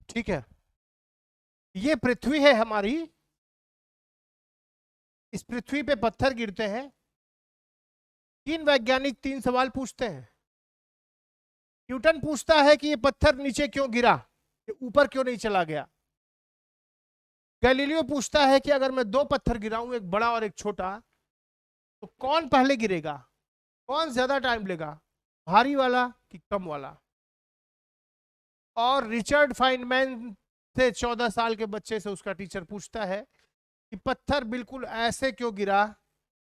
ठीक है, ये पृथ्वी है हमारी। इस पृथ्वी पे पत्थर गिरते हैं। तीन वैज्ञानिक तीन सवाल पूछते हैं। न्यूटन पूछता है कि ये पत्थर नीचे क्यों गिरा, ये ऊपर क्यों नहीं चला गया। गैलीलियो पूछता है कि अगर मैं दो पत्थर गिराऊं, एक बड़ा और एक छोटा, तो कौन पहले गिरेगा, कौन ज्यादा टाइम लेगा, भारी वाला कि कम वाला। और रिचर्ड फाइनमैन से 14 साल के बच्चे से उसका टीचर पूछता है कि पत्थर बिल्कुल ऐसे क्यों गिरा,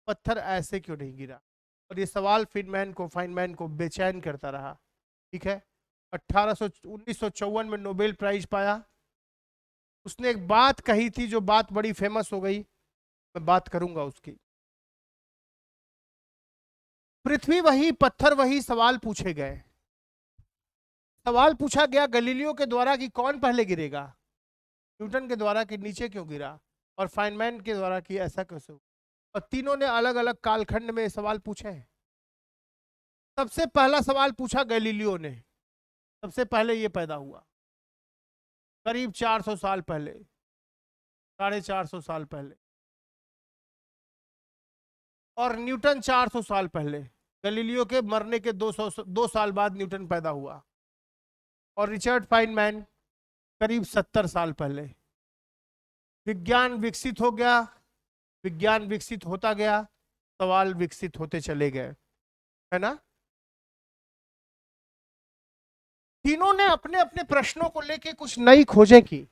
पत्थर ऐसे क्यों नहीं गिरा। और ये सवाल फाइनमैन को बेचैन करता रहा। ठीक है, 1954 में नोबेल प्राइज पाया। उसने एक बात कही थी जो बात बड़ी फेमस हो गई, मैं बात करूंगा उसकी। पृथ्वी वही पत्थर वही, सवाल पूछे गए। सवाल पूछा गया गैलीलियो के द्वारा कि कौन पहले गिरेगा, न्यूटन के द्वारा कि नीचे क्यों गिरा, और फाइनमैन के द्वारा कि ऐसा कैसे। और तीनों ने अलग अलग कालखंड में सवाल पूछे हैं। सबसे पहला सवाल पूछा गैलीलियो ने, सबसे पहले ये पैदा हुआ करीब 400 साल पहले, 450 साल पहले। और न्यूटन 400 साल पहले, गैलीलियो के मरने के 2 साल बाद न्यूटन पैदा हुआ। और रिचर्ड फाइनमैन करीब 70 साल पहले। विज्ञान विकसित हो गया, विज्ञान विकसित होता गया, सवाल विकसित होते चले गए, है ना। तीनों ने अपने अपने प्रश्नों को लेके कुछ नई खोजें की।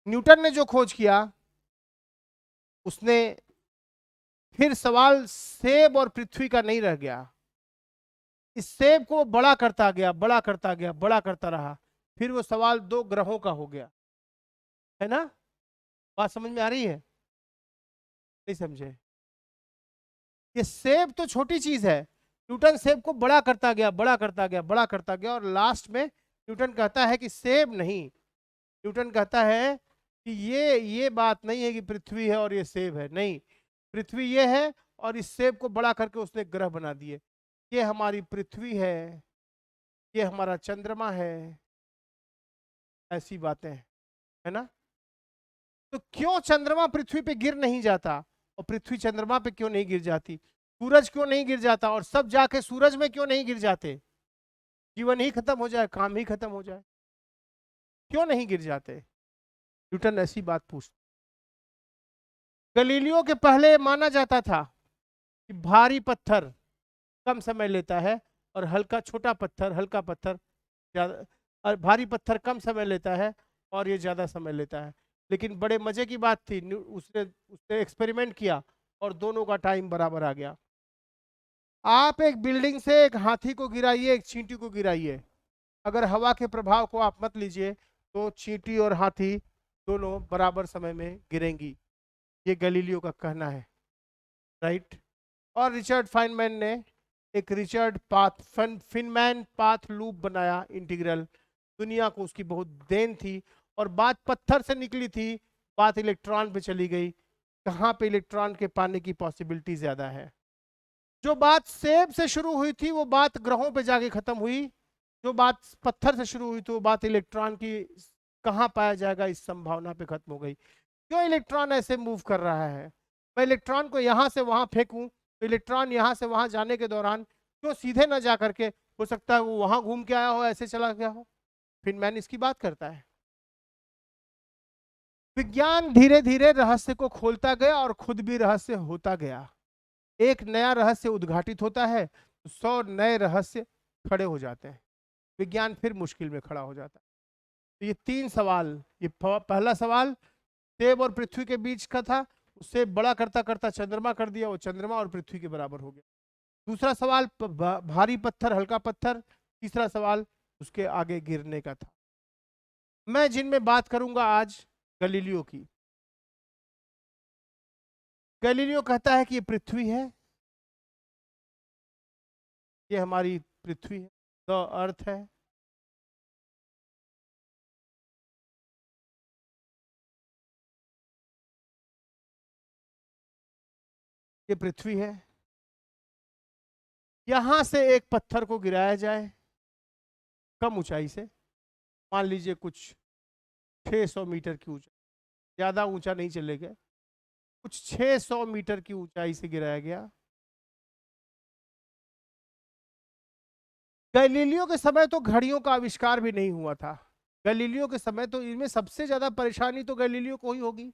न्यूटन ने जो खोज किया, उसने फिर सवाल सेब और पृथ्वी का नहीं रह गया। इस सेब को बड़ा करता गया, बड़ा करता गया, बड़ा करता रहा। फिर वो सवाल दो ग्रहों का हो गया, है ना। बात समझ में आ रही है, नहीं समझे। ये सेब तो छोटी चीज है। न्यूटन सेब को बड़ा करता गया, बड़ा करता गया, बड़ा करता गया, और लास्ट में न्यूटन कहता है कि सेब नहीं, न्यूटन कहता है कि ये बात नहीं है कि पृथ्वी है और ये सेब है, नहीं, पृथ्वी ये है और इस सेब को बड़ा करके उसने ग्रह बना दिए। ये हमारी पृथ्वी है, ये हमारा चंद्रमा है, ऐसी बातें हैं, है ना। तो क्यों चंद्रमा पृथ्वी पे गिर नहीं जाता, और पृथ्वी चंद्रमा पे क्यों नहीं गिर जाती, सूरज क्यों नहीं गिर जाता, और सब जाके सूरज में क्यों नहीं गिर जाते, जीवन ही खत्म हो जाए, काम ही खत्म हो जाए, क्यों नहीं गिर जाते। न्यूटन ऐसी बात पूछता। गलीलियो के पहले माना जाता था कि भारी पत्थर कम समय लेता है, और हल्का पत्थर ज्यादा, और भारी पत्थर कम समय लेता है और ये ज्यादा समय लेता है। लेकिन बड़े मजे की बात थी, उसने उसने एक्सपेरिमेंट किया और दोनों का टाइम बराबर आ गया। आप एक बिल्डिंग से एक हाथी को गिराइए, एक चींटी को गिराइए, अगर हवा के प्रभाव को आप मत लीजिए, तो चींटी और हाथी दोनों बराबर समय में गिरेंगी। ये गैलीलियो का कहना है, राइट। और रिचर्ड फाइनमैन ने एक फिनमैन पाथ लूप बनाया, इंटीग्रल। दुनिया को उसकी बहुत देन थी, और बात पत्थर से निकली थी, बात इलेक्ट्रॉन पे चली गई। कहाँ पे इलेक्ट्रॉन के पाने की पॉसिबिलिटी ज्यादा है। जो बात सेब से शुरू हुई थी वो बात ग्रहों पे जाके खत्म हुई, जो बात पत्थर से शुरू हुई थी वो बात इलेक्ट्रॉन की कहाँ पाया जाएगा इस संभावना पे खत्म हो गई। क्यों इलेक्ट्रॉन ऐसे मूव कर रहा है, मैं इलेक्ट्रॉन को यहाँ से वहाँ फेंकूं, तो इलेक्ट्रॉन यहाँ से वहाँ जाने के दौरान क्यों सीधे ना जा करके, हो सकता है वो वहाँ घूम के आया हो, ऐसे चला गया हो। फिर मैंने इसकी बात करता है। विज्ञान धीरे धीरे रहस्य को खोलता गया और खुद भी रहस्य होता गया। एक नया रहस्य उद्घाटित होता है तो 100 नए रहस्य खड़े हो जाते हैं, विज्ञान फिर मुश्किल में खड़ा हो जाता है। तो ये तीन सवाल, ये पहला सवाल सेब और पृथ्वी के बीच का था, उससे बड़ा करता करता चंद्रमा कर दिया, वो चंद्रमा और पृथ्वी के बराबर हो गया। दूसरा सवाल भारी पत्थर हल्का पत्थर, तीसरा सवाल उसके आगे गिरने का था। मैं जिनमें बात करूंगा आज गैलीलियो की। गैलीलियो कहता है कि ये पृथ्वी है, ये हमारी पृथ्वी है, द अर्थ है। ये पृथ्वी है, यहां से एक पत्थर को गिराया जाए कम ऊंचाई से, मान लीजिए कुछ 600 मीटर की ऊंचाई, ज्यादा ऊंचा नहीं चले गए, कुछ 600 मीटर की ऊंचाई से गिराया गया। गैलीलियो के समय तो घड़ियों का आविष्कार भी नहीं हुआ था। गैलीलियो के समय तो इनमें सबसे ज्यादा परेशानी तो गैलीलियो को ही होगी।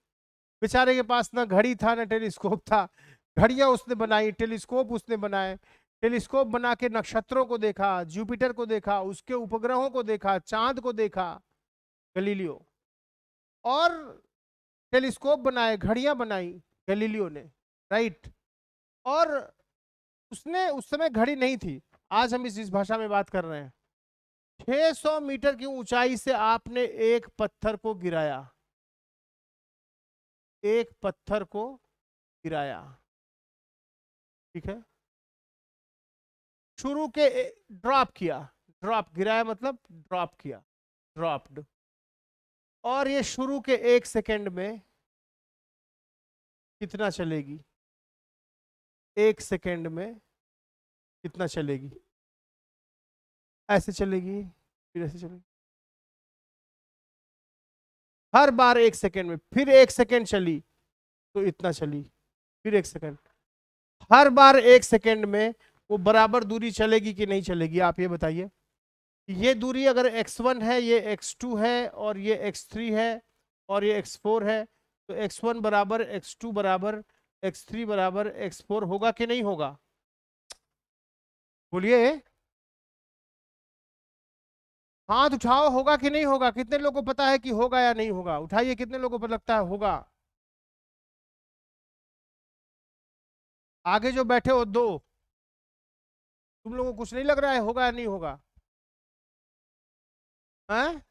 बेचारे के पास ना घड़ी था ना टेलीस्कोप था। घड़ियां उसने बनाई, टेलीस्कोप उसने बनाए। टेलीस्कोप बना के नक्षत्रों को देखा, जुपिटर को देखा, उसके उपग्रहों को देखा, चांद को देखा गैलीलियो। और टेलीस्कोप बनाए, घड़ियां बनाई गैलीलियो ने, राइट। और उसने उस समय घड़ी नहीं थी, आज हम इस भाषा में बात कर रहे हैं। 600 मीटर की ऊंचाई से आपने एक पत्थर को गिराया, एक पत्थर को गिराया, ठीक है। शुरू के ड्रॉप किया, ड्रॉप, गिराया मतलब ड्रॉप किया, ड्रॉप्ड। और ये शुरू के 1 सेकेंड में कितना चलेगी? 1 सेकेंड में कितना चलेगी? ऐसे चलेगी, फिर ऐसे चलेगी, हर बार 1 सेकेंड में, फिर 1 सेकेंड चली तो इतना चली, फिर 1 सेकेंड, हर बार 1 सेकेंड में वो बराबर दूरी चलेगी कि नहीं चलेगी? आप ये बताइए। ये दूरी अगर x1 है, ये x2 है, और ये x3 है, और ये x4 है, तो x1 बराबर x2 बराबर x3 बराबर x4 होगा कि नहीं होगा? बोलिए, हाथ उठाओ, होगा कि नहीं होगा? कितने लोगों को पता है कि होगा या नहीं होगा? उठाइए, कितने लोगों को लगता है होगा? आगे जो बैठे हो दो, तुम लोगों को कुछ नहीं लग रहा है होगा या नहीं होगा? हैं?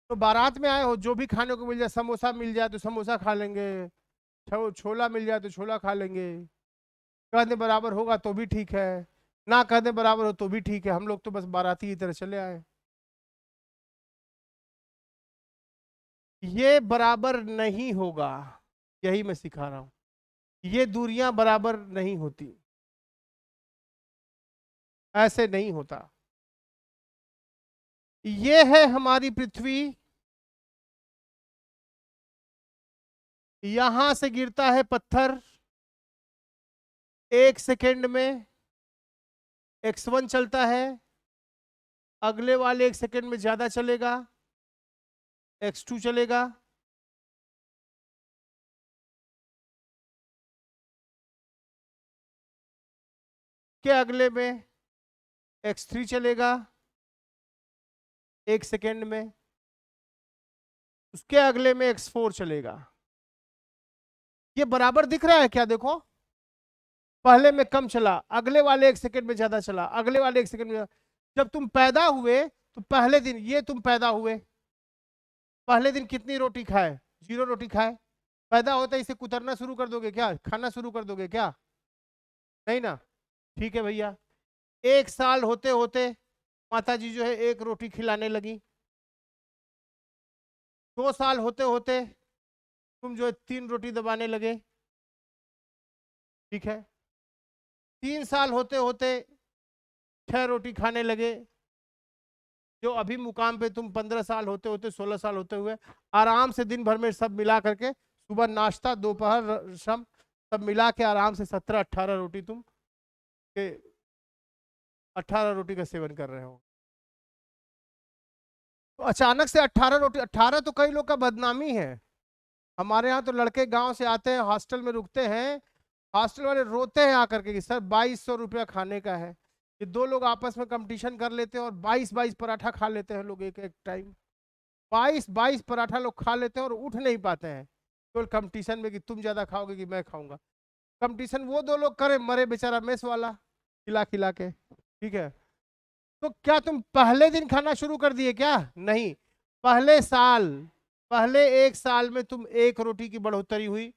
तो बारात में आए हो, जो भी खाने को मिल जाए, समोसा मिल जाए तो समोसा खा लेंगे, छोला मिल जाए तो छोला खा लेंगे। कहने बराबर होगा तो भी ठीक है, ना कहने बराबर हो तो भी ठीक है। हम लोग तो बस बाराती की तरह चले आए। ये बराबर नहीं होगा, यही मैं सिखा रहा हूं। ये दूरियां बराबर नहीं होती, ऐसे नहीं होता। ये है हमारी पृथ्वी, यहां से गिरता है पत्थर, 1 सेकेंड में x1 चलता है, अगले वाले 1 सेकेंड में ज्यादा चलेगा, x2 चलेगा, के अगले में x3 चलेगा 1 सेकेंड में, उसके अगले में x4 चलेगा। ये बराबर दिख रहा है क्या? देखो, पहले में कम चला, अगले वाले 1 सेकेंड में ज्यादा चला, अगले वाले 1 सेकेंड में। जब तुम पैदा हुए तो पहले दिन, ये तुम पैदा हुए, पहले दिन कितनी रोटी खाए? 0 रोटी खाए। पैदा होता इसे कुतरना शुरू कर दोगे क्या? खाना शुरू कर दोगे क्या? नहीं ना। ठीक है भैया, 1 साल होते होते माता जी जो है 1 रोटी खिलाने लगी। 2 साल होते होते तुम जो है 3 रोटी दबाने लगे, ठीक है। 3 साल होते होते 6 रोटी खाने लगे। जो अभी मुकाम पे तुम 15 साल होते होते 16 साल होते हुए आराम से दिन भर में सब मिला करके, सुबह नाश्ता, दोपहर, शाम, सब मिला के आराम से 17-18 रोटी तुम के 18 रोटी का सेवन कर रहे हो। तो अचानक से 18 रोटी, 18 तो कई लोग का बदनामी है। हमारे यहाँ तो लड़के गांव से आते हैं, हॉस्टल में रुकते हैं, हॉस्टल वाले रोते हैं आकर के कि सर 2200 रुपया खाने का है। ये 2 लोग आपस में कंपटीशन कर लेते हैं और 22-22 पराठा खा लेते हैं लोग एक एक टाइम। 22-22 पराठा लोग खा लेते हैं और उठ नहीं पाते हैं, केवल कंपटीशन में कि तुम ज्यादा खाओगे कि मैं खाऊंगा। कंपटीशन वो 2 लोग करे, मरे बेचारा मेस वाला खिला खिला के, ठीक है। तो क्या तुम पहले दिन खाना शुरू कर दिए क्या? नहीं, पहले साल, पहले 1 साल में तुम 1 रोटी की बढ़ोतरी हुई।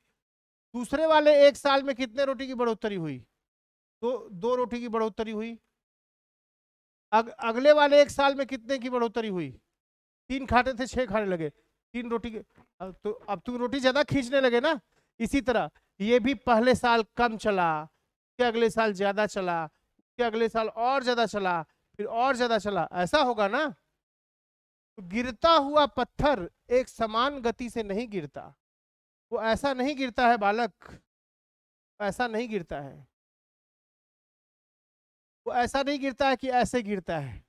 दूसरे वाले 1 साल में कितने रोटी की बढ़ोतरी हुई? 2 रोटी की बढ़ोतरी हुई। अगले वाले 1 साल में कितने की बढ़ोतरी हुई? 3 खाते थे 6 खाने लगे, 3 रोटी के। तो अब तुम रोटी ज्यादा खींचने लगे ना। इसी तरह ये भी पहले साल कम चला, के अगले साल ज्यादा चला, के अगले साल और ज्यादा चला, फिर और ज्यादा चला, ऐसा होगा ना। तो गिरता हुआ पत्थर एक समान गति से नहीं गिरता, वो ऐसा नहीं गिरता है बालक, ऐसा नहीं गिरता है, वो ऐसा नहीं गिरता है कि ऐसे गिरता है,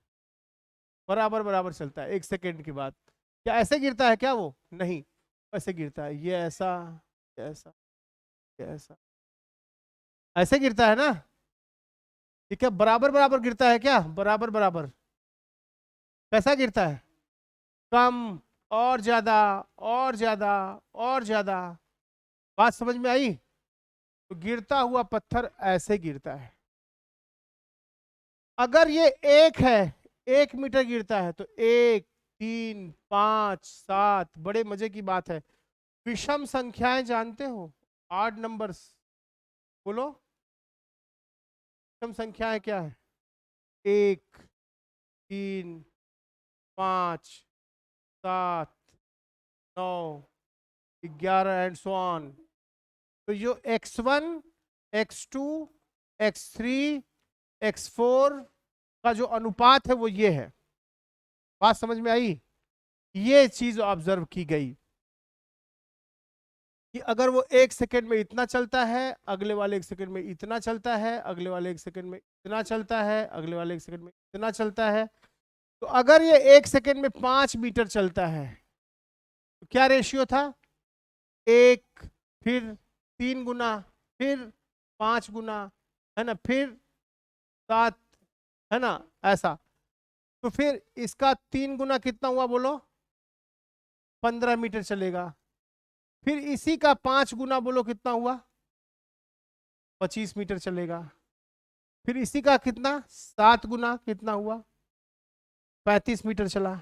बराबर बराबर चलता है 1 सेकेंड के बाद। क्या ऐसे गिरता है क्या? वो नहीं, ऐसे गिरता है, ये ऐसा, ये ऐसा, ये ऐसा, ऐसे गिरता है ना। ये क्या बराबर बराबर गिरता है क्या? बराबर बराबर। कैसा गिरता है? कम, और ज्यादा, और ज्यादा, और ज्यादा। बात समझ में आई? तो गिरता हुआ पत्थर ऐसे गिरता है। अगर ये 1 मीटर गिरता है तो 1, 3, 5, 7, बड़े मजे की बात है। विषम संख्याएं जानते हो? ऑड नंबर्स बोलो। विषम संख्याएं क्या है? 1, 3, 5, 7, 9, 11 एंड सो ऑन। तो जो x1, x2, x3, x4 का जो अनुपात है वो ये है। बात समझ में आई? ये चीज ऑब्जर्व की गई कि अगर वो 1 सेकेंड में इतना चलता है, अगले वाले 1 सेकेंड में इतना चलता है, अगले वाले 1 सेकेंड में इतना चलता है, अगले वाले 1 सेकेंड में इतना चलता है, तो अगर ये 1 सेकेंड में 5 मीटर चलता है तो क्या रेशियो था? 1, फिर 3 गुना, फिर 5 गुना, है ना, फिर 7, है ना, ऐसा। तो फिर इसका 3 गुना कितना हुआ बोलो? 15 मीटर चलेगा। फिर इसी का 5 गुना बोलो कितना हुआ? 25 मीटर चलेगा। फिर इसी का कितना? 7 गुना कितना हुआ? 35 मीटर चला।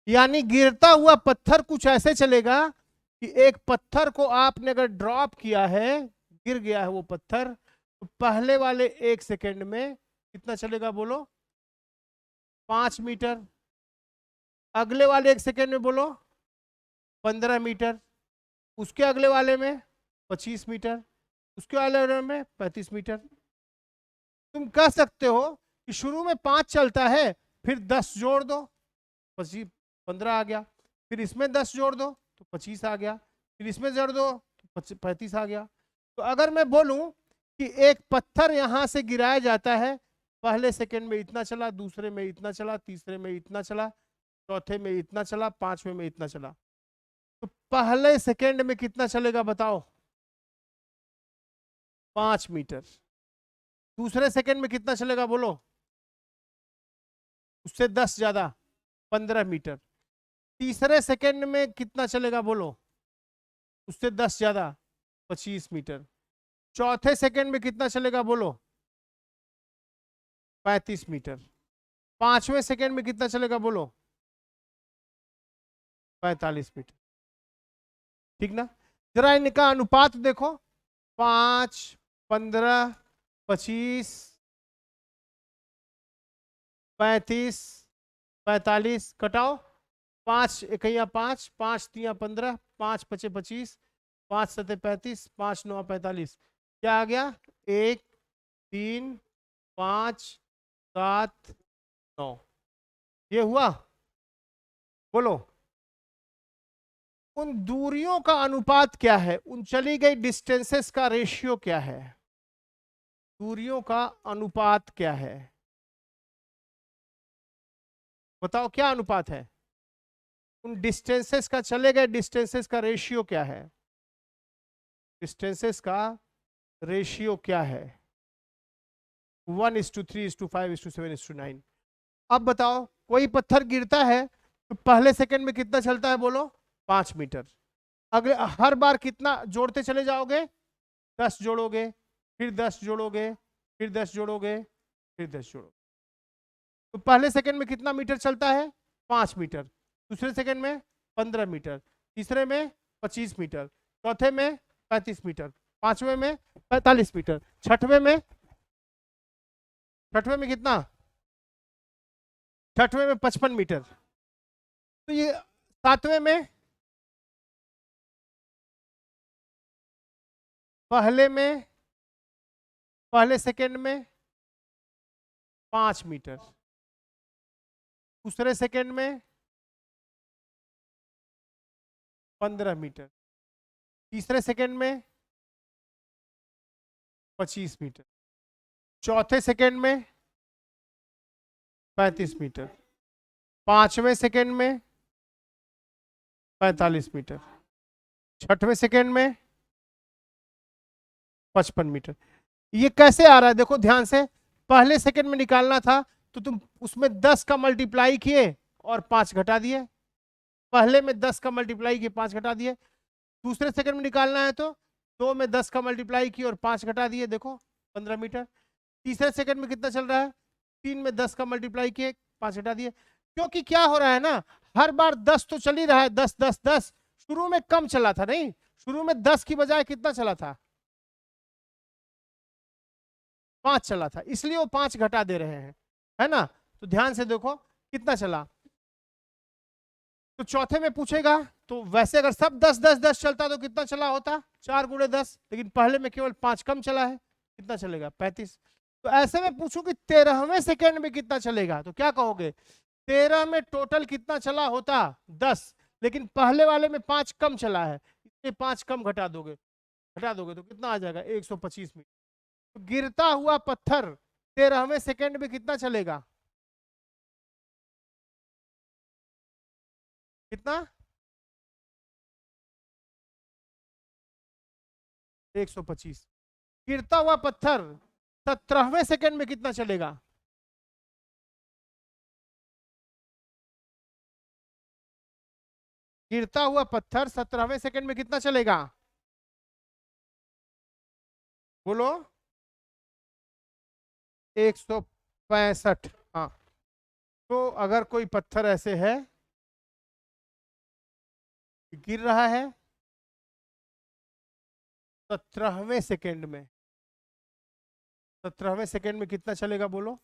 यानी गिरता हुआ पत्थर कुछ ऐसे चलेगा कि एक पत्थर को आपने अगर ड्रॉप किया है, गिर गया है वो पत्थर, तो पहले वाले 1 सेकेंड में कितना चलेगा बोलो? 5 मीटर। अगले वाले 1 सेकेंड में बोलो 15 मीटर। उसके अगले वाले में 25 मीटर। उसके वाले में 35 मीटर। तुम कह सकते हो कि शुरू में 5 चलता है, फिर 10 जोड़ दो, 25, 15 आ गया। फिर इसमें 10 जोड़ दो तो 25 आ गया। फिर इसमें जोड़ दो तो 35 आ गया। तो अगर मैं बोलूं कि एक पत्थर यहां से गिराया जाता है, पहले सेकंड में इतना चला, दूसरे में इतना चला, तीसरे में इतना चला, चौथे में इतना चला, पांचवें में इतना चला, तो पहले सेकंड में कितना चलेगा बताओ? 5 मीटर। दूसरे सेकंड में कितना चलेगा बोलो? उससे 10 ज्यादा, 15 मीटर। तीसरे सेकंड में कितना चलेगा बोलो? उससे 10 ज्यादा, 25 मीटर। चौथे सेकंड में कितना चलेगा बोलो? 35 मीटर। पांचवें सेकंड में कितना चलेगा बोलो? 45 मीटर। ठीक ना? जरा इनका अनुपात देखो, 5, 15, 25, 35, 45, कटाओ। 5 इकैया 5, 5 तिया 15, 5 पचे 25, 5 सते 35, 5 9 45। क्या आ गया? 1, 3, 5, 7, 9। ये हुआ? बोलो। उन दूरियों का अनुपात क्या है? उन चली गई डिस्टेंसेस का रेशियो क्या है? दूरियों का अनुपात क्या है? बताओ क्या अनुपात है? उन डिस्टेंसेस का, चले गए डिस्टेंसेस का रेशियो क्या है? डिस्टेंसेस का रेशियो क्या है? 1:3:5:7:9। अब बताओ, कोई पत्थर गिरता है तो पहले सेकंड में कितना चलता है बोलो? 5 मीटर। अगले हर बार कितना जोड़ते चले जाओगे? 10 जोड़ोगे, फिर 10 जोड़ोगे, फिर 10 जोड़ोगे, फिर 10 जोड़ोगे। तो पहले सेकंड में कितना मीटर चलता है? 5 मीटर। दूसरे सेकंड में 15 मीटर। तीसरे में 25 मीटर। चौथे में 35 मीटर। पांचवें में 45 मीटर। छठवें में कितना? छठवें में 55 मीटर। तो ये सातवें में, पहले सेकंड में 5 मीटर। दूसरे सेकंड में 15 मीटर, तीसरे सेकंड में 25 मीटर, चौथे सेकंड में 35 मीटर, पांचवें सेकंड में 45 मीटर, छठवें सेकंड में 55 मीटर। ये कैसे आ रहा है देखो ध्यान से, पहले सेकंड में निकालना था तो तुम उसमें 10 का मल्टीप्लाई किए और 5 घटा दिए, पहले में 10 का मल्टीप्लाई किए 5 घटा दिए। दूसरे सेकंड में निकालना है तो 2 में 10 का मल्टीप्लाई किए और 5 घटा दिए, देखो 15 मीटर। तीसरे सेकंड में कितना चल रहा है, 3 में 10 का मल्टीप्लाई किए 5 घटा दिए। क्योंकि क्या हो रहा है ना, हर बार 10 तो चल ही रहा है, 10 10 10। शुरू में कम चला था, नहीं शुरू में 10 की बजाय कितना चला था, 5 चला था, इसलिए वो 5 घटा दे रहे हैं, है ना। तो ध्यान से देखो कितना चला। तो चौथे में पूछेगा तो वैसे अगर सब 10 10 10 चलता तो कितना चला होता, 4 गुणे 10, लेकिन पहले में केवल 5 कम चला है, कितना चलेगा 35। तो ऐसे में पूछूं कि 13वें सेकंड में कितना चलेगा, तो क्या कहोगे, 13 में टोटल कितना चला होता 10, लेकिन पहले वाले में 5 कम चला है, इसलिए 5 कम घटा दोगे तो कितना आ जाएगा 125 मीटर। तो गिरता हुआ पत्थर 13वें सेकंड में कितना चलेगा, कितना 125। गिरता हुआ पत्थर 17वें सेकंड में कितना चलेगा, गिरता हुआ पत्थर 17वें सेकंड में कितना चलेगा, बोलो 165। हाँ, तो अगर कोई पत्थर ऐसे है गिर रहा है 17वें सेकंड में, 17वें सेकंड में कितना चलेगा बोलो,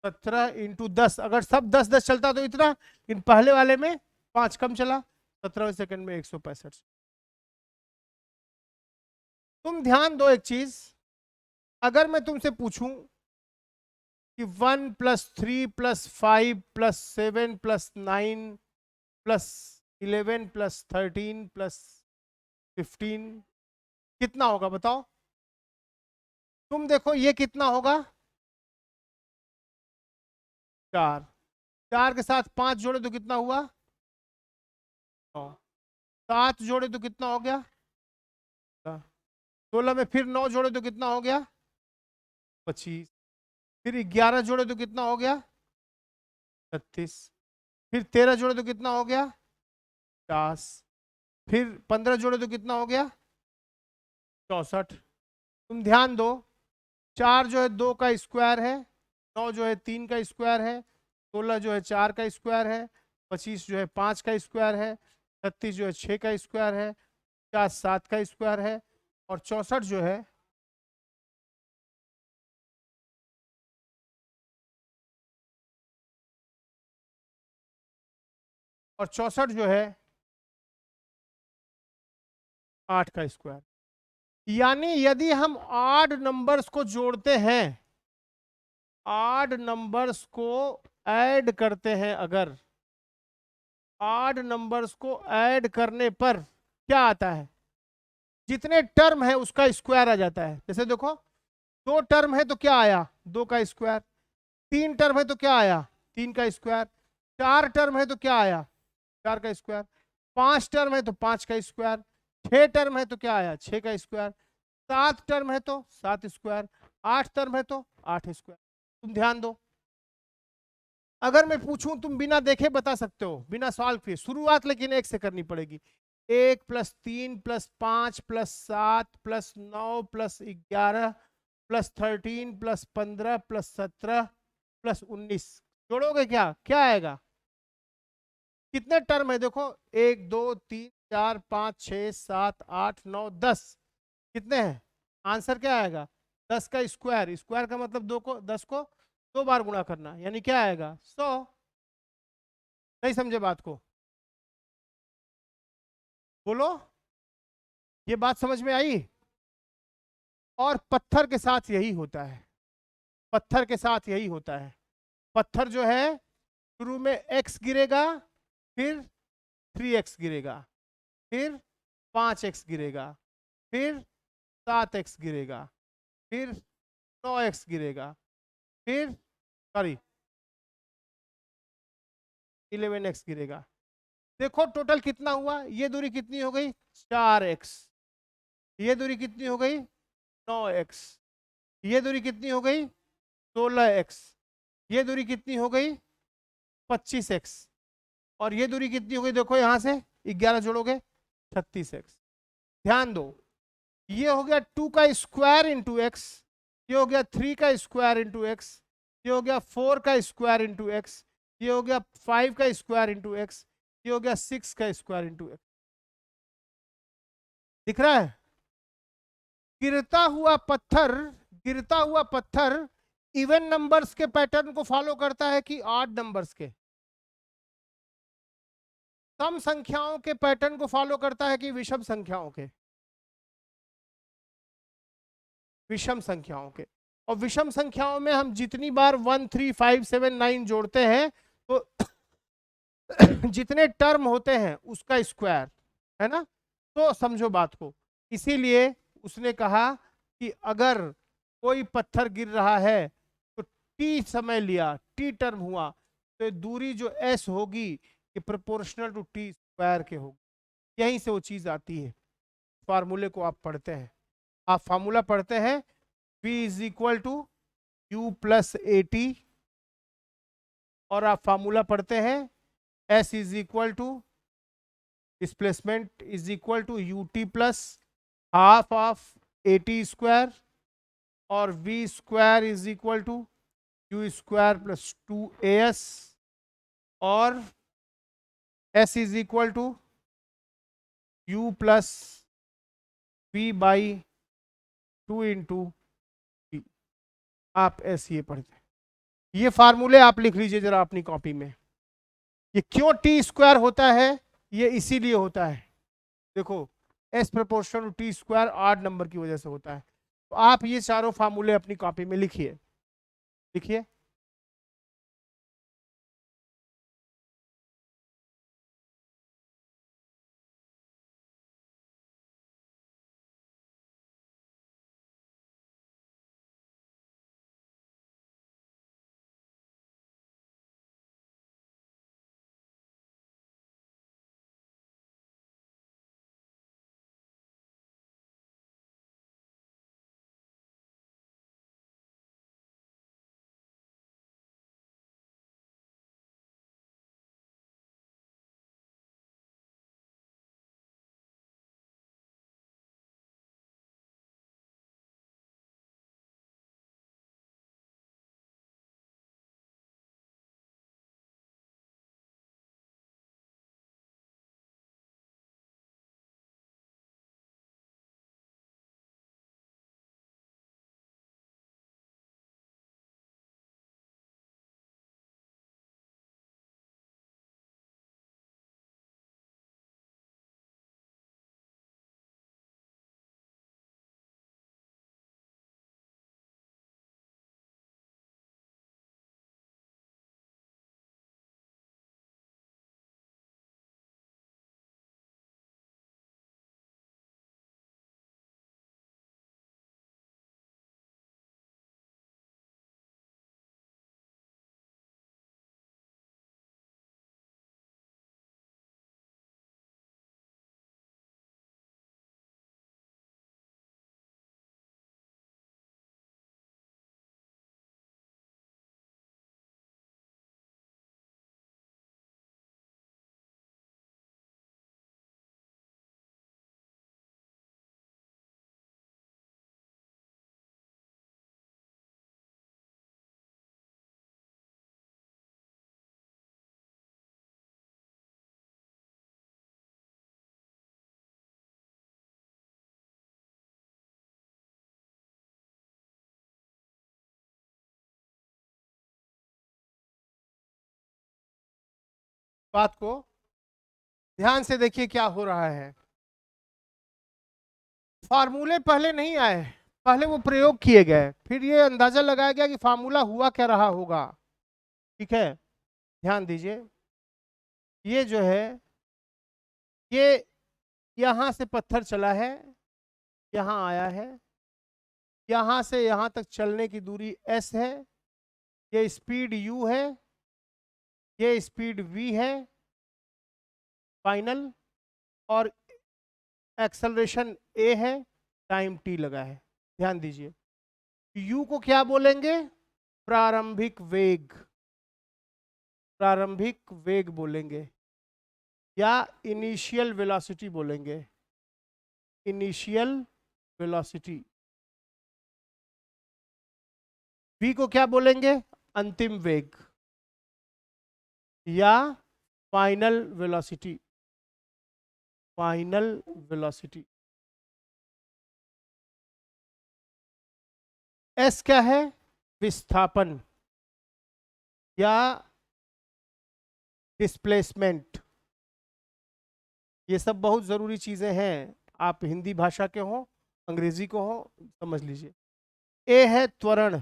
17 इंटू 10, अगर सब 10 10 चलता तो इतना, लेकिन पहले वाले में 5 कम चला, 17वें सेकंड में 165। तुम ध्यान दो एक चीज, अगर मैं तुमसे पूछूं कि 1 + 3 + 5 + 7 + 9 + 11 + 13 + 15 कितना होगा बताओ। तुम देखो ये कितना होगा, 4, 4 के साथ 5 जोड़े तो कितना हुआ 9, 7 जोड़े तो कितना हो गया 16 में फिर 9 जोड़े तो कितना हो गया 25, फिर 11 जोड़े तो कितना हो गया 36, फिर 13 जोड़े तो कितना हो गया 50, फिर 15 जोड़े तो कितना हो गया 64। तुम ध्यान दो, 4 जो है 2 का स्क्वायर है, 9 जो है 3 का स्क्वायर है, 16 जो है 4 का स्क्वायर है, 25 जो है 5 का स्क्वायर है, 36 जो है 6 का स्क्वायर है, 50 7 का स्क्वायर है, और 64 जो है और 64 जो है 8 का स्क्वायर। यानी यदि हम ऑड नंबर्स को जोड़ते हैं, ऑड नंबर्स को ऐड करते हैं, अगर ऑड नंबर्स को ऐड करने पर क्या आता है, जितने टर्म है उसका स्क्वायर आ जाता है। जैसे देखो 2 टर्म है तो क्या आया 2 का स्क्वायर, 3 टर्म है तो क्या आया 3 का स्क्वायर, 4 टर्म है तो क्या आया 4 का स्क्वायर, 5 टर्म है तो 5 का स्क्वायर, 6 टर्म है तो क्या आया 6 का स्क्वायर, 7 टर्म है तो 7 स्क्वायर, 8 टर्म है तो 8 स्क्वायर। तुम ध्यान दो, अगर मैं पूछूं तुम बिना देखे बता सकते हो, बिना सॉल्व किए, शुरुआत लेकिन 1 से करनी पड़ेगी। 1 + 3 + 5 + 7 + 9 + 11 + 13 + 15 + 17 + 19 जोड़ोगे क्या क्या आएगा, कितने टर्म है देखो 1 2 3 4 5 6 7 8 9 10, कितने हैं, आंसर क्या आएगा 10 का स्क्वायर, स्क्वायर का मतलब 10 को 2 बार गुणा करना, यानी क्या आएगा 100। नहीं समझे बात को, बोलो ये बात समझ में आई। और पत्थर के साथ यही होता है, पत्थर के साथ यही होता है। पत्थर जो है शुरू में x गिरेगा, फिर 3x गिरेगा, फिर 5x गिरेगा, फिर 7x गिरेगा, फिर 9x गिरेगा, फिर सॉरी 11x गिरेगा। देखो टोटल कितना हुआ, ये दूरी कितनी हो गई 4x, ये दूरी कितनी हो गई 9x, ये दूरी कितनी हो गई 16x, ये दूरी कितनी हो गई 25x, और ये दूरी कितनी हो गई देखो यहां से 11 जोड़ोगे 36x। ध्यान दो ये हो गया 2 का स्क्वायर इंटू एक्स, ये हो गया 3 का स्क्वायर इंटू एक्स, ये हो गया 4 का स्क्वायर इंटू एक्स, ये हो गया 5 का स्क्वायर इंटू एक्स, ये हो गया 6 का स्क्वायर इंटू एक्स। दिख रहा है? गिरता हुआ पत्थर, गिरता हुआ पत्थर इवन नंबर्स के पैटर्न को फॉलो करता है कि ऑड नंबर्स के, सम संख्याओं के पैटर्न को फॉलो करता है कि विषम संख्याओं के, विषम संख्याओं के। और विषम संख्याओं में हम जितनी बार 1 3 5 7 9 जोड़ते हैं तो जितने टर्म होते हैं उसका स्क्वायर, है ना? तो समझो बात को। इसीलिए उसने कहा कि अगर कोई पत्थर गिर रहा है तो टी समय लिया, टी टर्म हुआ, तो दूरी जो एस होगी ये प्रोपोर्शनल टू टी स्क्वायर के होगी। यहीं से वो चीज आती है। फार्मूले को आप पढ़ते हैं, आप फार्मूला पढ़ते हैं v is equal to u plus a t, और आप फार्मूला पढ़ते हैं s is equal to displacement is equal to u t plus half of a t square, और v square is equal to u square plus 2as, और s is equal to u plus v by 2 into t. आप ऐसे ये पढ़ते हैं। ये फार्मूले आप लिख लीजिए जरा अपनी कॉपी में। ये क्यों टी स्क्वायर होता है, ये इसीलिए होता है, देखो s proportional to t square odd number की वजह से होता है। तो आप ये चारों फार्मूले अपनी कॉपी में लिखिए, लिखिए। बात को ध्यान से देखिए क्या हो रहा है। फार्मूले पहले नहीं आए, पहले वो प्रयोग किए गए, फिर ये अंदाजा लगाया गया कि फार्मूला हुआ क्या रहा होगा। ठीक है, ध्यान दीजिए। ये जो है ये यहां से पत्थर चला है, यहां आया है, यहां से यहां तक चलने की दूरी s है, ये स्पीड u है, ये स्पीड v है फाइनल, और एक्सेलरेशन a है, टाइम t लगा है। ध्यान दीजिए, u को क्या बोलेंगे? प्रारंभिक वेग, प्रारंभिक वेग बोलेंगे, या इनिशियल वेलोसिटी बोलेंगे, इनिशियल वेलोसिटी। v को क्या बोलेंगे? अंतिम वेग या final velocity, final velocity. s क्या है? विस्थापन या डिस्प्लेसमेंट। ये सब बहुत जरूरी चीजें हैं, आप हिंदी भाषा के हो, अंग्रेजी को हो, समझ लीजिए। ए है त्वरण,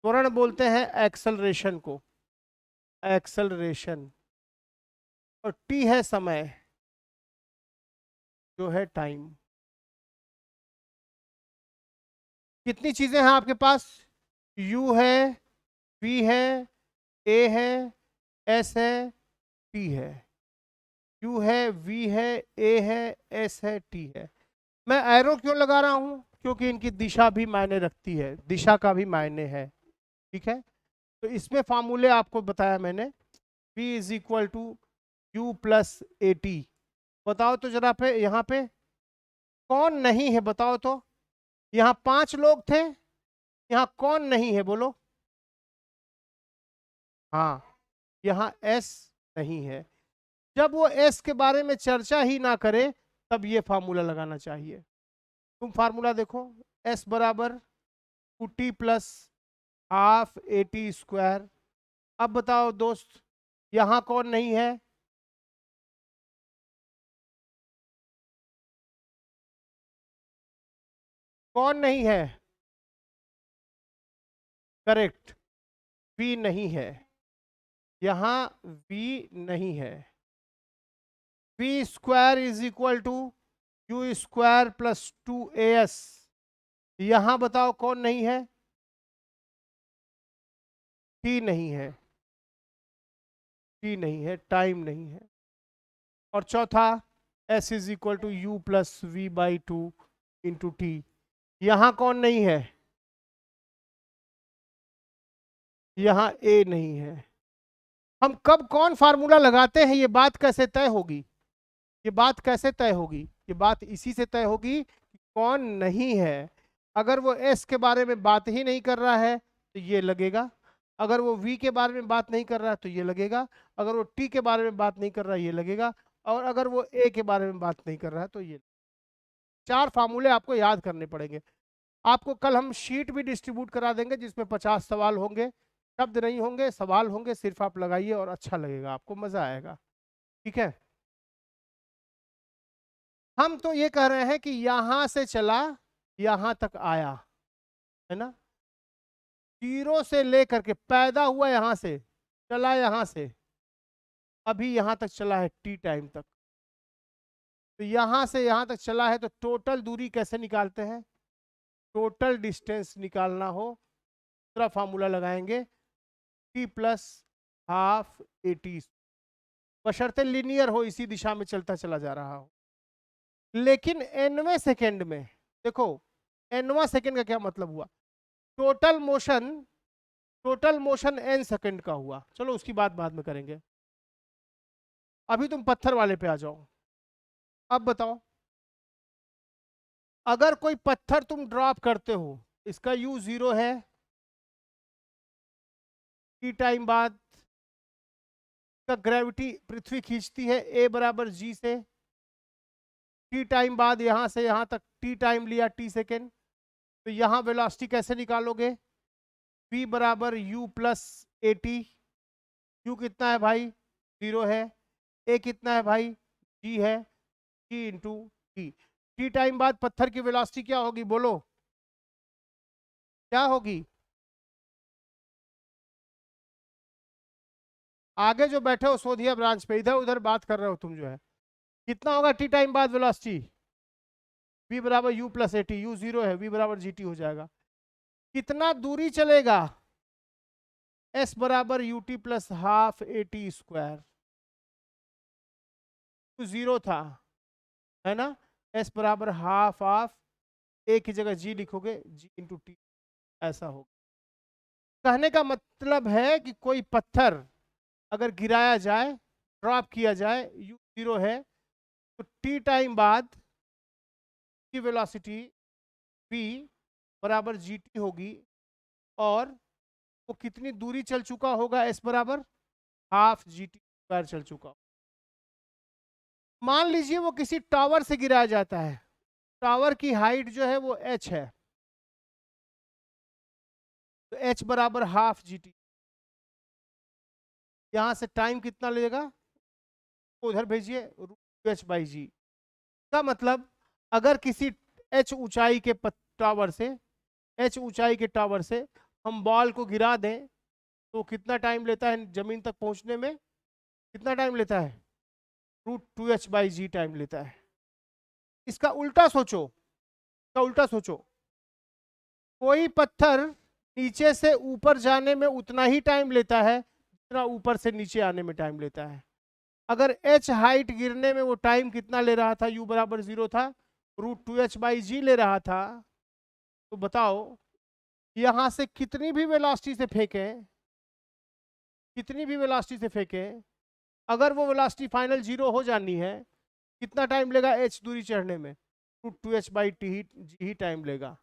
त्वरण बोलते हैं एक्सेलरेशन को, एक्सेलरेशन। और टी है समय, जो है टाइम। कितनी चीजें हैं आपके पास? u है, v है, a है, s है, t है। u है, v है, a है, s है, t है। मैं एरो क्यों लगा रहा हूं? क्योंकि इनकी दिशा भी मायने रखती है, दिशा का भी मायने है। ठीक है, तो इसमें फार्मूले आपको बताया मैंने, v is equal to u plus a t. बताओ तो जरा पे, यहाँ पे कौन नहीं है बताओ तो? यहाँ 5 लोग थे, यहाँ कौन नहीं है बोलो? हाँ, यहाँ s नहीं है। जब वो s के बारे में चर्चा ही ना करे तब ये फार्मूला लगाना चाहिए। तुम फार्मूला देखो, s बराबर 2t प्लस हाफ ए टी स्क्वायर। अब बताओ दोस्त, यहाँ कौन नहीं है? कौन नहीं है? करेक्ट, v नहीं है, यहाँ v नहीं है। v square is equal to u square plus 2as। यहाँ बताओ कौन नहीं है? t नहीं है, t नहीं है, टाइम नहीं है। और चौथा, s is equal to u plus v by two into t. यहाँ कौन नहीं है? यहाँ a नहीं है। हम कब कौन फार्मूला लगाते हैं, ये बात कैसे तय होगी? ये बात कैसे तय होगी? ये बात इसी से तय होगी कि कौन नहीं है। अगर वो s के बारे में बात ही नहीं कर रहा है तो ये लगेगा, अगर वो v के बारे में बात नहीं कर रहा है तो ये लगेगा, अगर वो t के बारे में बात नहीं कर रहा है ये लगेगा, और अगर वो a के बारे में बात नहीं कर रहा है तो ये। 4 फार्मूले आपको याद करने पड़ेंगे। आपको कल हम शीट भी डिस्ट्रीब्यूट करा देंगे जिसमें 50 सवाल होंगे, शब्द नहीं होंगे, सवाल होंगे, सिर्फ आप लगाइए और अच्छा लगेगा, आपको मजा आएगा। ठीक है, हम तो ये कह रहे हैं कि यहां से चला यहां तक आया, है ना? 0 से लेकर के पैदा हुआ यहां से, चला यहां से, अभी यहां तक चला है टी टाइम तक। तो यहां से यहां तक चला है, तो टोटल दूरी कैसे निकालते हैं? टोटल डिस्टेंस निकालना हो, दूसरा फार्मूला लगाएंगे, T plus half A T, बशर्ते लिनियर हो, इसी दिशा में चलता चला जा रहा हो। लेकिन nवें सेकेंड में देखो, nवां सेकेंड का क्या मतलब हुआ? Total motion, total motion n second का हुआ। चलो उसकी बात बाद में करेंगे, अभी तुम पत्थर वाले पे आ जाओ। अब बताओ, अगर कोई पत्थर तुम ड्रॉप करते हो, इसका u 0 है, t टाइम बाद का ग्रेविटी पृथ्वी खींचती है a बराबर g से, t टाइम बाद यहां से यहां तक t टाइम लिया, t सेकेंड, तो यहां वेलोसिटी कैसे निकालोगे? v बराबर u plus a T. u कितना है भाई? 0 है। a कितना है भाई? g है, g into T. T time बाद पत्थर की वेलोसिटी क्या होगी बोलो? क्या होगी? आगे जो बैठे हो सोधिया ब्रांच पे, इधर उधर बात कर रहे हो तुम जो है, कितना होगा टी टाइम बाद वेलोसिटी? v बराबर u plus a T, you zero है, v बराबर जी टी हो जाएगा। कितना दूरी चलेगा? s बराबर you t plus half A t square, zero था, है ना। s बराबर हाफ ऑफ ए की जगह g लिखोगे, g इंटू टी, ऐसा होगा। कहने का मतलब है कि कोई पत्थर अगर गिराया जाए, ड्रॉप किया जाए, u जीरो है, तो t टाइम बाद की वेलोसिटी v बराबर जी टी होगी, और वो कितनी दूरी चल चुका होगा? s बराबर हाफ जी टी स्क्वायर चल चुका। मान लीजिए वो किसी टावर से गिराया जाता है, टावर की हाइट जो है वो h है, तो h बराबर हाफ जी टी। यहां से टाइम कितना लगेगा? उधर भेजिए, h बाई जी का मतलब, अगर किसी h ऊंचाई के टावर से, h ऊंचाई के टावर से हम बॉल को गिरा दें, तो कितना टाइम लेता है जमीन तक पहुंचने में? कितना टाइम लेता है? √2h/g टाइम लेता है। इसका उल्टा सोचो, इसका उल्टा सोचो, कोई पत्थर नीचे से ऊपर जाने में उतना ही टाइम लेता है जितना ऊपर से नीचे आने में टाइम लेता है। अगर h हाइट गिरने में वो टाइम कितना ले रहा था? u बराबर 0 था, √2h/g ले रहा था। तो बताओ, यहां से कितनी भी वेलोसिटी से फेंकें, कितनी भी वेलोसिटी से फेंकें, अगर वो वेलोसिटी फाइनल 0 हो जानी है, कितना टाइम लेगा h दूरी चढ़ने में? √2h/t ही टाइम लेगा।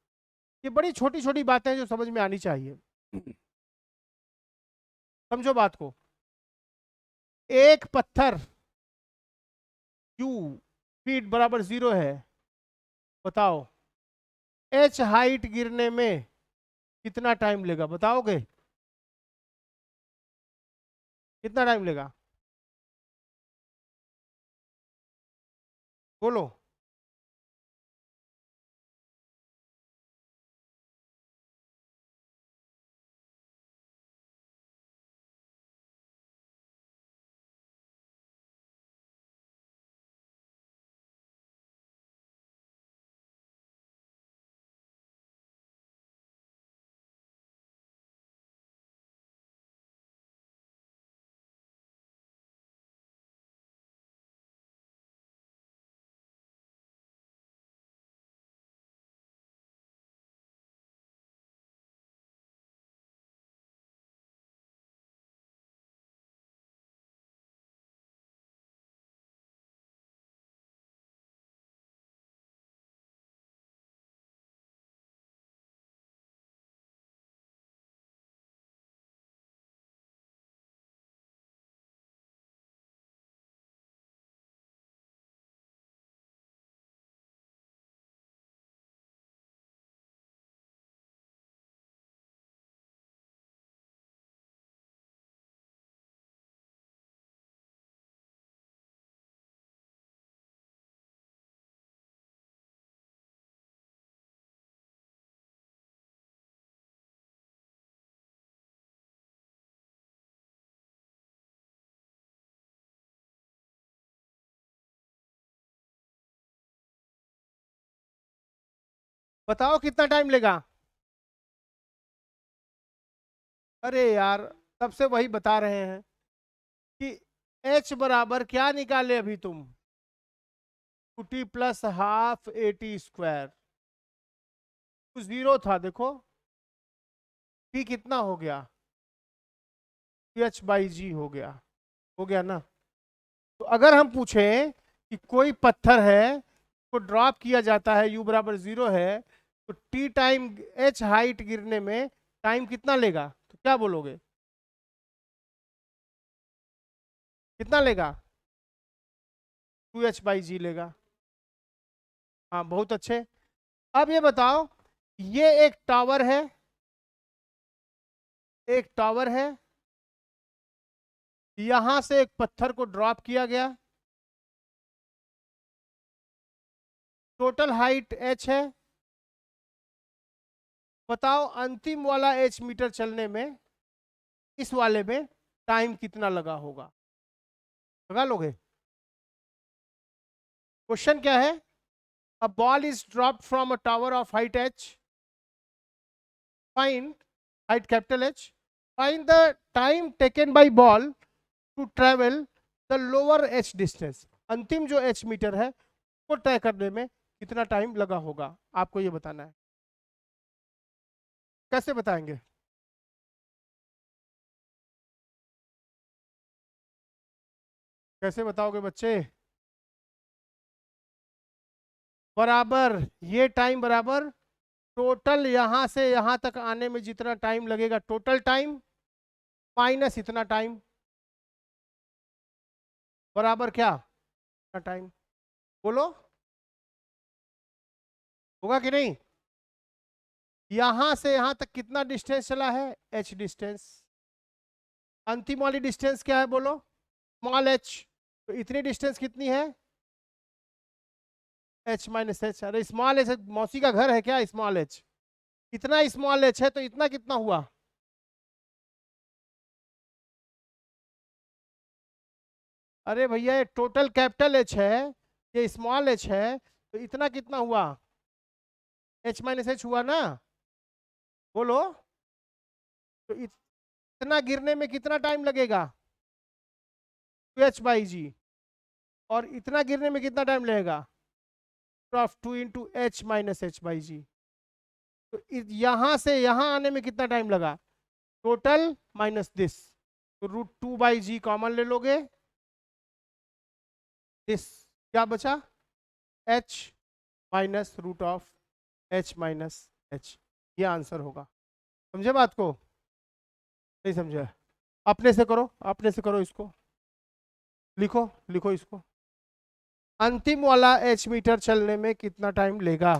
ये बड़ी छोटी छोटी बातें हैं जो समझ में आनी चाहिए। समझो बात को। एक पत्थर u फीट बराबर 0 है, बताओ h हाइट गिरने में कितना टाइम लेगा? बताओगे कितना टाइम लेगा? बोलो। बताओ कितना टाइम लेगा? अरे यार, तब से वही बता रहे हैं कि h बराबर क्या निकाले अभी तुम? टी प्लस हाफ ए टी स्क्वायर, जीरो था, देखो t कितना हो गया? h/g हो गया ना। तो अगर हम पूछें कि कोई पत्थर है को ड्रॉप किया जाता है, u बराबर 0 है, तो t टाइम h हाइट गिरने में टाइम कितना लेगा? तो क्या बोलोगे? कितना लेगा? 2h/g लेगा। हाँ, बहुत अच्छे। अब ये बताओ, ये एक टावर है, एक टावर है, यहां से एक पत्थर को ड्रॉप किया गया, टोटल हाइट h है। बताओ अंतिम वाला h मीटर चलने में, इस वाले में टाइम कितना लगा होगा? लगा लोगे? क्वेश्चन क्या है? A ball is dropped from a tower of height h, find height capital H, find the time taken by ball to travel the lower h distance. अंतिम जो h मीटर है वो तय करने में कितना टाइम लगा होगा, आपको ये बताना है। कैसे बताएंगे? कैसे बताओगे बच्चे? बराबर, ये टाइम बराबर टोटल यहां से यहां तक आने में जितना टाइम लगेगा, टोटल टाइम माइनस इतना टाइम, बराबर क्या? इतना टाइम। बोलो, होगा कि नहीं? यहां से यहां तक कितना डिस्टेंस चला है? h distance. अंतिम वाली डिस्टेंस क्या है बोलो? Small h। तो इतनी डिस्टेंस कितनी है? h minus h। अरे स्मॉल h मौसी का घर है क्या? स्मॉल h, इतना स्मॉल h है तो इतना कितना हुआ? अरे भैया ये टोटल कैपिटल H है, ये स्मॉल h है, तो इतना कितना हुआ? h माइनस h हुआ ना? बोलो। तो इतना गिरने में कितना टाइम लगेगा? 2h बाई जी। और इतना गिरने में कितना टाइम लगेगा? Of 2 into h minus h by g. तो यहां से यहां आने में कितना टाइम लगा? टोटल माइनस दिस, तो रूट 2 बाई जी कॉमन ले लोगे, दिस क्या बचा? h minus root of h minus h। ये आंसर होगा। समझे बात को? नहीं समझे? अपने से करो, अपने से करो, इसको लिखो, लिखो इसको। अंतिम वाला h मीटर चलने में कितना टाइम लेगा?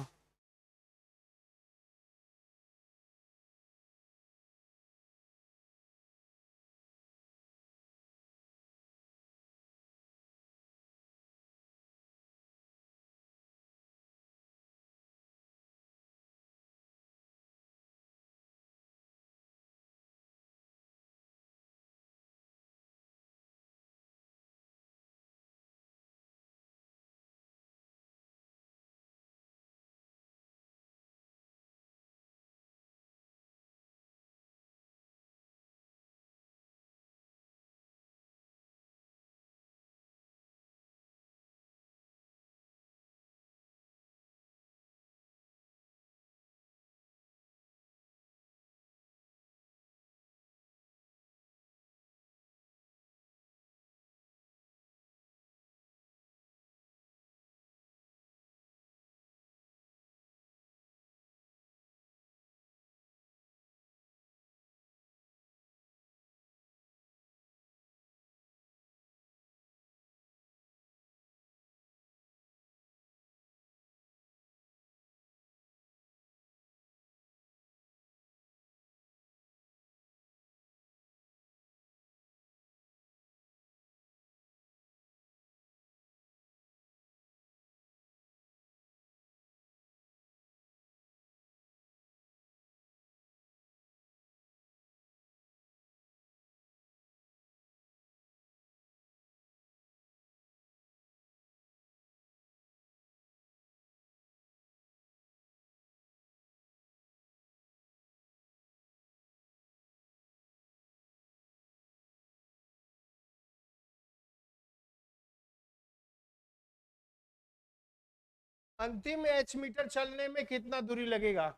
अंतिम h मीटर चलने में कितना दूरी लगेगा?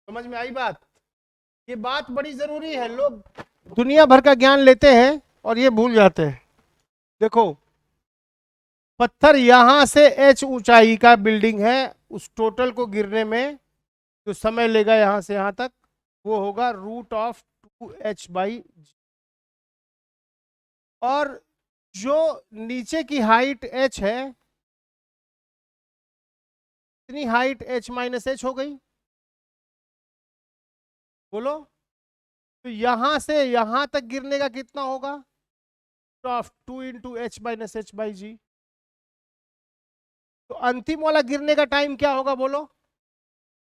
समझ में आई बात? ये बात बड़ी जरूरी है, लोग दुनिया भर का ज्ञान लेते हैं और ये भूल जाते हैं। देखो, पत्थर यहां से h ऊंचाई का बिल्डिंग है, उस टोटल को गिरने में जो समय लेगा यहां से यहां तक, वो होगा रूट ऑफ 2h बाई जी। और जो नीचे की हाइट h है, इतनी हाइट h माइनस h हो गई। बोलो, तो यहां से यहां तक गिरने का कितना होगा? Of 2 into h minus h by g. तो अंतिम वाला गिरने का टाइम क्या होगा बोलो?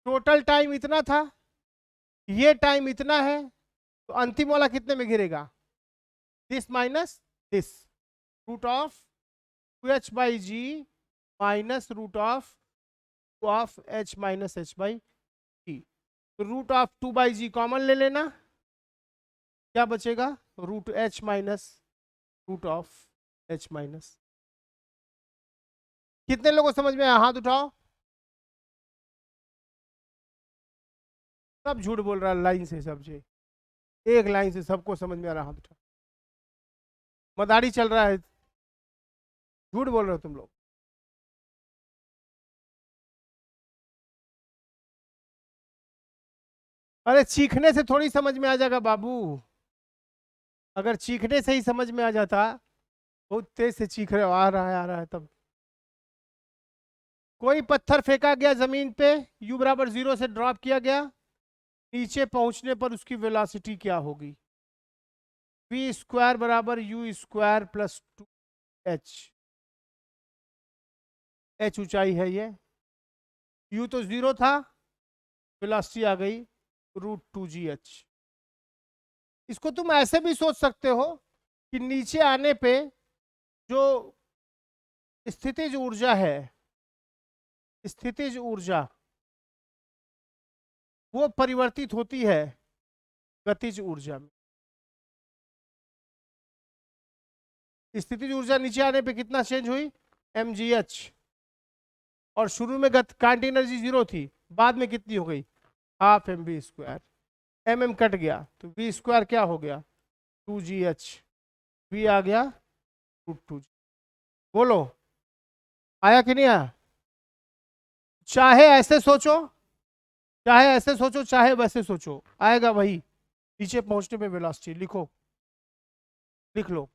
टोटल टाइम इतना था, ये टाइम इतना है, तो अंतिम वाला कितने में गिरेगा? This minus this, root of 2h by g minus root of h minus h by g. तो रूट ऑफ 2/g कॉमन ले लेना, क्या बचेगा? Root h minus root of h minus. कितने लोगों को समझ में आया? हाथ उठाओ। सब झूठ बोल रहा है, लाइन से सब जी, एक लाइन से सबको समझ में आ रहा। हाथ उठाओ। मदारी चल रहा है, झूठ बोल रहे हो तुम लोग। अरे चीखने से थोड़ी समझ में आ जाएगा बाबू, अगर चीखने से ही समझ में आ जाता, बहुत तेज से चीख रहे हो, आ रहा है तब। कोई पत्थर फेंका गया जमीन पे, u बराबर 0 से ड्रॉप किया गया, नीचे पहुंचने पर उसकी वेलोसिटी क्या होगी? v स्क्वायर बराबर u square plus 2h। h ऊंचाई है ये, u तो 0 था, वेलोसिटी आ गई √2gh। इसको तुम ऐसे भी सोच सकते हो कि नीचे आने पे जो स्थितिज ऊर्जा है, स्थितिज ऊर्जा वो परिवर्तित होती है गतिज ऊर्जा में। स्थितिज ऊर्जा नीचे आने पे कितना चेंज हुई? mgh। और शुरू में काइनेटिक एनर्जी 0 थी, बाद में कितनी हो गई? Half mv square. mm cut गया तो v स्क्वायर क्या हो गया? 2gh। v आ गया √2g। बोलो आया कि नहीं आया? चाहे ऐसे सोचो, चाहे ऐसे सोचो, चाहे वैसे सोचो, आएगा वही। नीचे पहुंचने पे वेलोसिटी लिखो, लिख लो।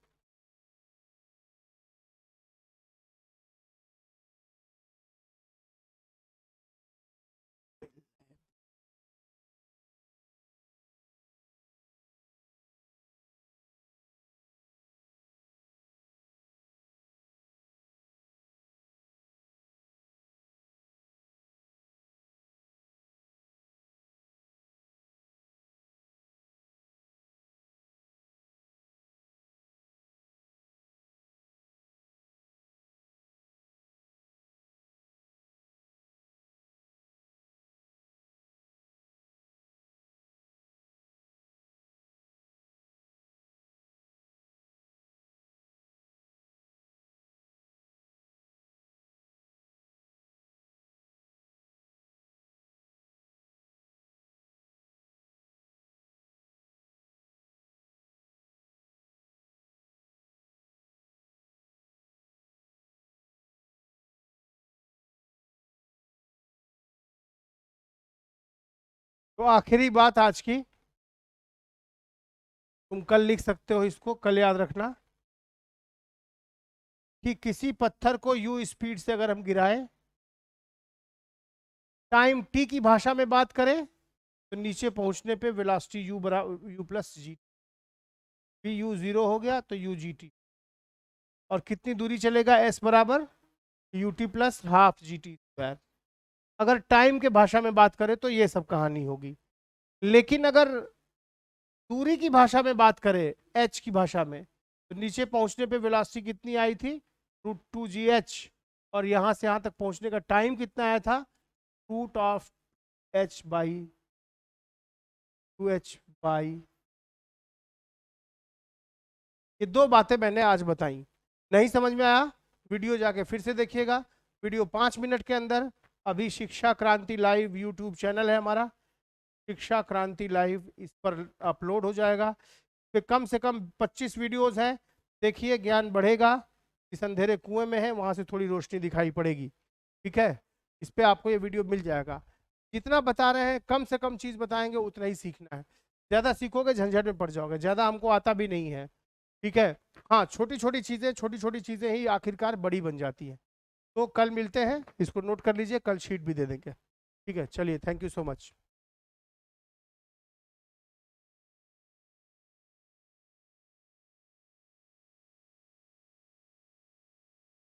तो आखिरी बात आज की, तुम कल लिख सकते हो इसको, कल याद रखना कि किसी पत्थर को u स्पीड से अगर हम गिराएं, टाइम t की भाषा में बात करें तो नीचे पहुंचने पे वेलोसिटी u बराबर u प्लस जी। u 0 हो गया तो u gt, और कितनी दूरी चलेगा? s बराबर ut plus half gt square. अगर टाइम के भाषा में बात करें तो ये सब कहानी होगी। लेकिन अगर दूरी की भाषा में बात करें, h की भाषा में, तो नीचे पहुंचने पे वेलोसिटी कितनी आई थी? √2gh। और यहां से यहां तक पहुंचने का टाइम कितना आया था? Root of h by 2h by. ये दो बातें मैंने आज बताई। नहीं समझ में आया? वीडियो जाके फिर से देखिएगा। वीडियो 5 मिनट के अंदर, अभी शिक्षा क्रांति लाइव यूट्यूब चैनल है हमारा, शिक्षा क्रांति लाइव, इस पर अपलोड हो जाएगा। फिर कम से कम 25 वीडियोस हैं, देखिए, ज्ञान बढ़ेगा। इस अंधेरे कुएं में है, वहां से थोड़ी रोशनी दिखाई पड़ेगी, ठीक है? इस पे आपको ये वीडियो मिल जाएगा। जितना बता रहे हैं, कम से कम चीज़ बताएंगे, उतना ही सीखना है। ज़्यादा सीखोगे झंझट में पड़ जाओगे, ज़्यादा हमको आता भी नहीं है, ठीक है? हाँ, छोटी छोटी चीज़ें ही आखिरकार बड़ी बन जाती हैं। तो कल मिलते हैं, इसको नोट कर लीजिए, कल शीट भी दे देंगे, ठीक है? चलिए, थैंक यू सो मच।